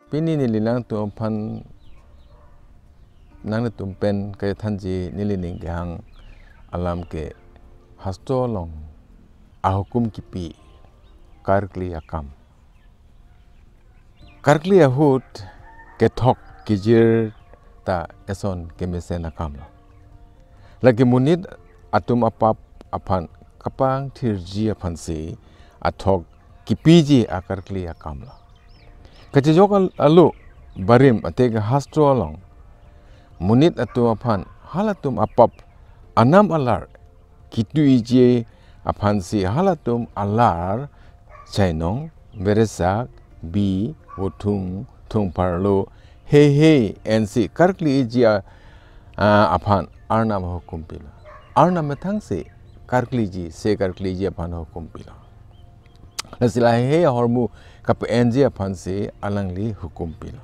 Pini nililang tuampan nang tumpen kaya tanji nilining kehang alam ke hastolong ahukum kipi karkli akam. Karkli ahut ketok kijir ta eson kemesen akam lo. Lagi munid atum apap apan kapang tirji apan si atok kipiji akarkli akam lo. Kajijok alu barim atega hastolong munid atum apan halatum apap anam alar kitu ije apan si halatum alar chainong beresak bi wotung tung parlo he nc karkli ije apan Arnam hukum pila. Arnam metang se karkli ji apan hukum pila. Nasilah he hormu kap enje apan se alangli hukum pila.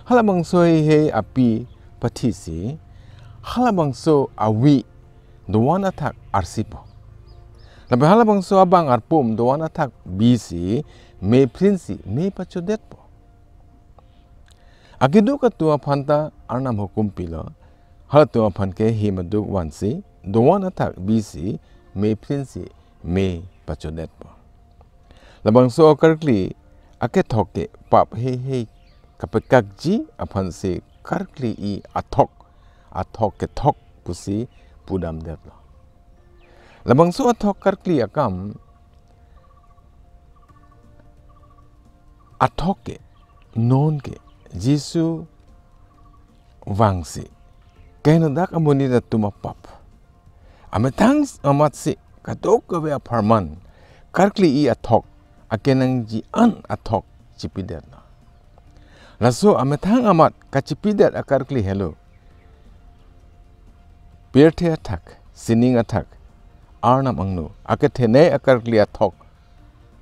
Halabang so he api patisi halabang so awi doan atak arsipo. Nabi halabang so abang arpum doan atak bisi me prinsi me pachodet po. Akidu katua panta Arnam hukum pila. Halatua pan ke himaduk wansi doan atak bisi me prinsi me pachodet po. Labang so karkli ake thoke pap he kapekakji apan se karkli I athok ke thok pusi pudam detlo. Labang so athok karkli akam athok ke non ke Jisu wangsi kaya dak amoni da tumapap. Ametang amat si katok kawe aparman karkli I athok akenang ji an athok cipidet na. Laso ametang amat kacipidet akarkli hello. Birta atak sining atak Arnam angno akethene akarkli athok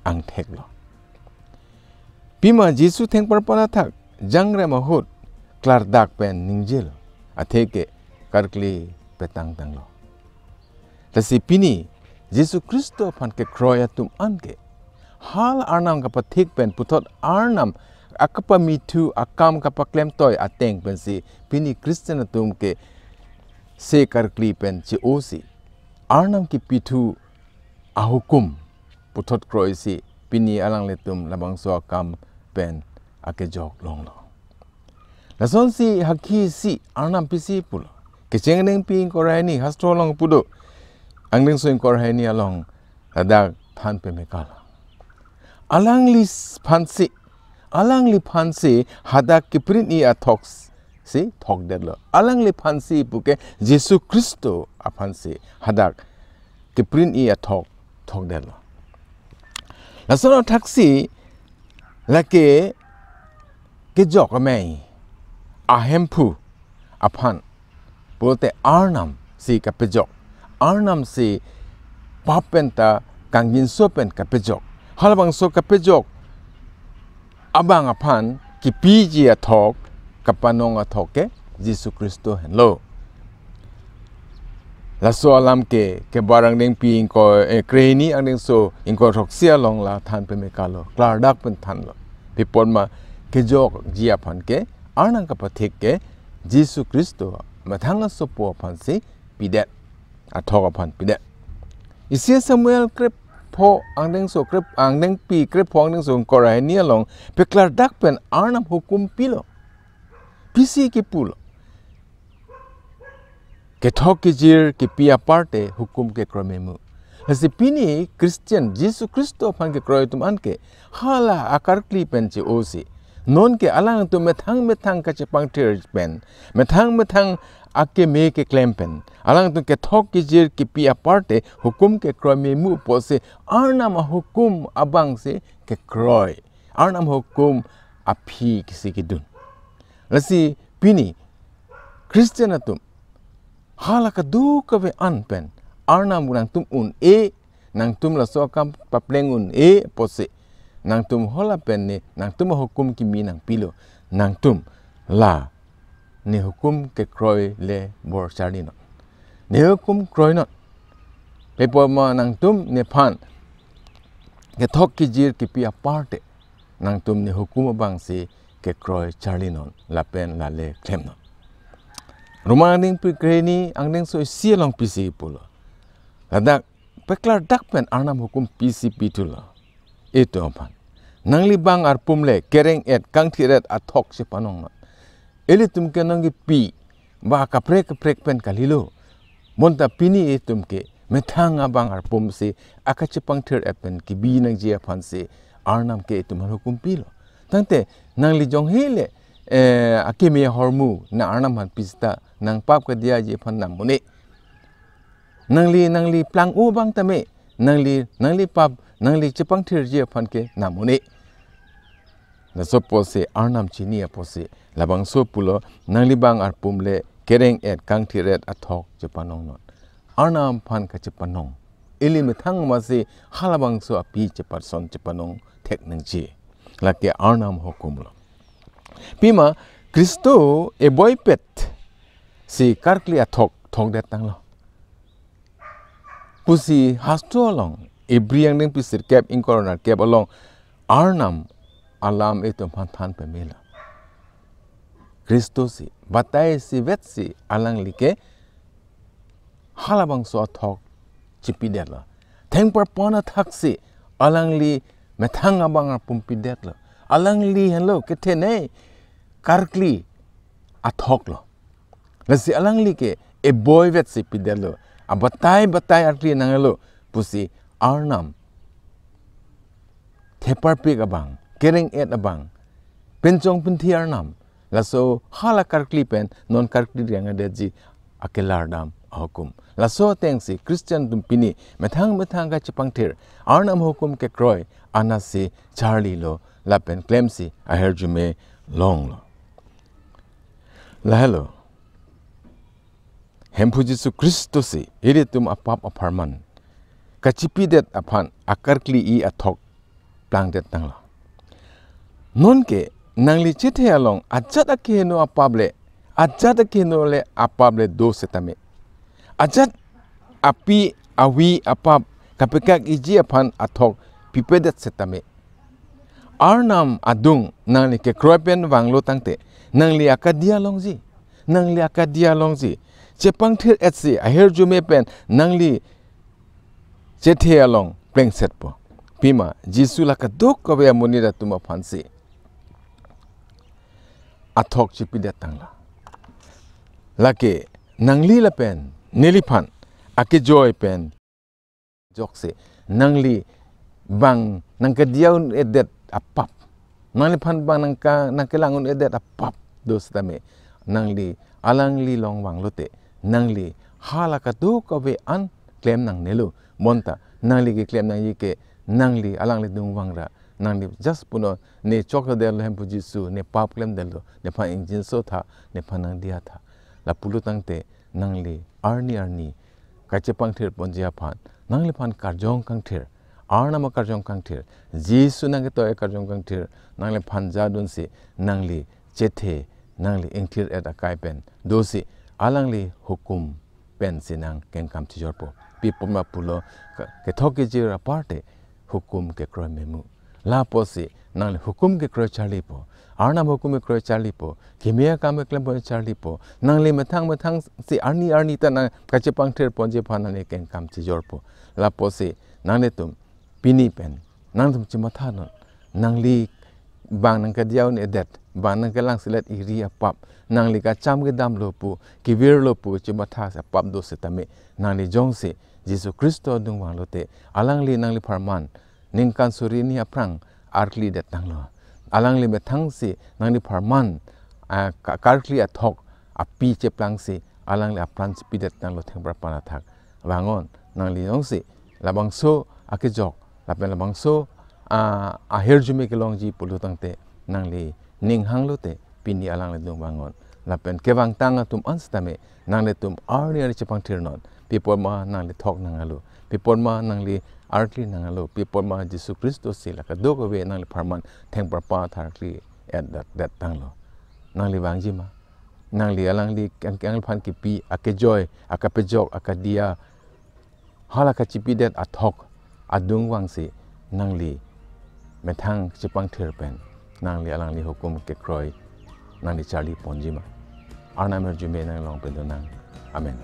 ang theklo. Pima Jisu theng parpan atak jangre mahut klar dak pen ningjil atheke karkli petang tanglo. Tasi pini Jisu Khristo pan ke kroya tum anke hal Arnam kapathik pen putot Arnam akapa mitu akam kapaklem toy ateng pen si pini Kristen tum ke se karkli pen ci osi Arnam ki pitu ahukum putot kroy si pini alang letum labang so akam pen ake jok long lo. Lason si haki si Arnam pisi pulo. Kecengeng ping korani hastro long pudo. Angling so korani along ladak than pe mekala. Alang li pansi hadak kiprin I athoks si thok dedlo. Alang li pansi puke Jisu Khristo apansi hadak kiprin I athok thok dedlo. Lason taksi lake kejok amai ahempu apan bolte Arnam si kapejok Arnam si papenta kangin sopen kapejok halabang so kapejok abang apan kipiji athok kapanong athoke Jisu Khristo henlo laso alam ke barang deng pi ko kreni ang deng so ingko roksia long la than pe mekalo klar dak pen than lo pipon ma kejok ji apan ke Arnam kapathik ke Jisu Khristo mathanga sopo apan si pidet athok apan pidet isia Samuel krep pho angdeng so krep angdeng pi krep pho angdeng so korai ni along peklar dak pen Arnam hukum pilo pisi ki pulo ke thok ki jir ki pia parte hukum ke kromemu hasi pini Christian Jisu Khristo apan ke kroitum anke hala akarkli pen ci osi non ke alang tu methang ka chepang ter pen methang ake me ke klempen alang tu ke thok ki jir ki pia parte hukum ke krome mu pose Arnam hukum abang se ke kroy Arnam hukum api kisi kidun lasi pini Christian atum hala ka du ka ve an pen Arnam nang tum un nang tum la so kam paplengun pose nang tum hola pen ne nang tum hukum ki mi nang pilo nang tum la ne hukum ke kroy le bor charni no ne hukum kroy no le po ma nang tum ne phan ke thok ki jir ki pia parte nang tum ne hukum bang se ke kroi charli non la pen la le klem non rumah ning pi kreni angding so sia long pisi pulo ladak peklar dak pen Arnam hukum PCP tulo itu apan nangli bang ar pumle kereng et kang thiret athok se panong non eli tum ke nangi pi ba kaprek pen kalilo monta pini etum ke methang abang ar pum se akachipang thir epen ki bi nang je phan se Arnam ke tum hukum pilo tangte nangli jong hele akime hormu na Arnam han pista nang pap ka dia je phan nam mune nangli plang u bang tame nangli pap nangli chipang thir je phan ke nam mune na so pose Arnam chini pose labang so pulo nangli bang ar pumle kereng et kang thiret athok je panong non Arnam phan ka je panong ili methang ma se halabang so api je person je panong thek nang chi lake Arnam hukum lo pima Khristo e boy pet si karkli athok thok det tang lo pusi hasto long e briang ning pisir kep in corner kep along Arnam alam etum phan pe mela Khristo si batai si vet si alang like halabang so thok chipi det lo theng par pona thak si alang li methang abang pumpi det lo alang li hello kethe nei karkli athok lo lasi alang li ke e boy vet si pi det lo abatai arkli nangalo pusi Arnam thepar pik abang kereng et abang penchong pinthi Arnam laso hala Karbipen non Karbi yang ada ji akelardam hukum laso tengsi Christian dumpini methang ka chipang thir Arnam hukum ke kroi anasi Charlie lo lapen clemsi aherjume long lo la hello hempu Jisu Khristo si iritum apap aparman kachipidet apan akarkli i athok plang det tang lo non ke nangli chithe along ajat akeno le apable do setame ajat api awi apap kapekak iji apan athok pipedet setame Arnam adung nangli ke kroipen wanglo tangte nangli akadia longji chepang thir etsi aher jume pen nangli chethe along pleng setpo pima Jisu laka dok kawe monira tuma phansi athok chipi det tangla lake nangli la pen niliphan ake joy pen jokse nangli bang nangka diaun edet apap nangli phan bang nangka langun edet apap dos tame nangli alangli long wang lote nangli halaka do kawe an claim nang nelu monta nangli ke claim nang yike nangli alangli dung wangra nangli just puno ne chokla del hem Jisu ne pap claim del ne pha engine so tha ne pha nang dia tha la pulu tangte nangli arni kache pang thir ponjia phan nangli phan karjong kang thir Arnam karjong kang thir Jisu nang to karjong kang thir nangli phan ja dun si nangli chethe nangli engthir et akai pen dosi alangli hukum pen sinang kengkam tijorpo pipoma pulo ke thoke jira parte hukum ke kroy memu la posi nangli hukum ke kroy charlipo Arnam hukum ke kroy charlipo kimia kam klem po charlipo nangli methang si arni ta na kache pang thir ponje phana ne kengkam tijorpo la posi nangli tum pini pen nang tum chimatha non nangli bang nang ka diaw ne det bang nang ka lang silat iri apap nangli ka cham ke dam lopu kivir lopu chimatha sa pap do setame nangli jongse Jisu Khristo dung wang lote alangli nangli farman ningkan surini aprang arkli det tanglo alangli methang si nangli farman karkli athok api che plang si alangli apran chipi det tanglo thengpar pana thak wangon nangli jongse labangso akijok lapen labangso aherjume ke longji pulu tangte nangli ninghang lote pini alangli dung wangon lapen kewang tanga tum anstame nangli tum arni chepang thirnon people ma nangli thok nangalu people ma nangli artli nangalu people ma Jisu Khristo sila ka dogo we nangli farman thengpar pa tharkli at that tanglo nangli wangji ma nangli alangli kang phan ki pi akejoy akapejok akadia hala ka chipi det athok adung wangsi nangli methang chipang thir pen นางเลียลังลีหกุมเกครอยนางดิชาลีปอนจิมาอาร์นามเรจูเมนางลองเป็นตัวนางอาเมน